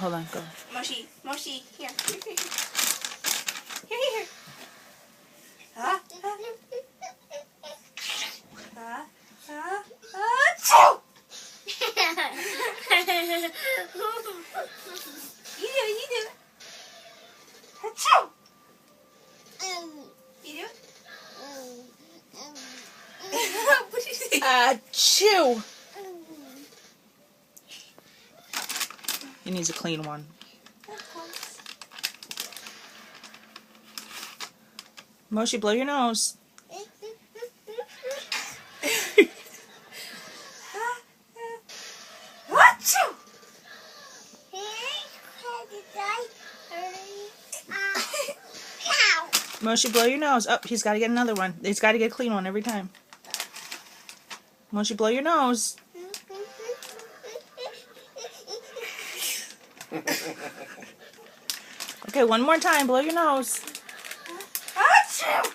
hold on, go. Moshie, here. Here. Huh? Achoo! You do it. Achoo! You do it? What did you say? Achoo! He needs a clean one. Moshie, blow your nose. Achoo! Moshie, blow your nose. Oh, he's got to get another one. He's got to get a clean one every time. Moshie, blow your nose. Okay, one more time. Blow your nose. Achoo!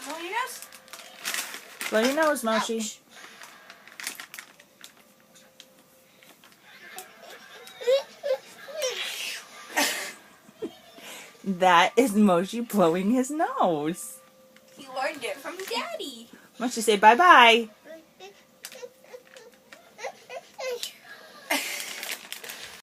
Blow your nose. Blow your nose, Moshie. Ouch. That is Moshie blowing his nose. He learned it from Daddy. Moshie, say bye-bye.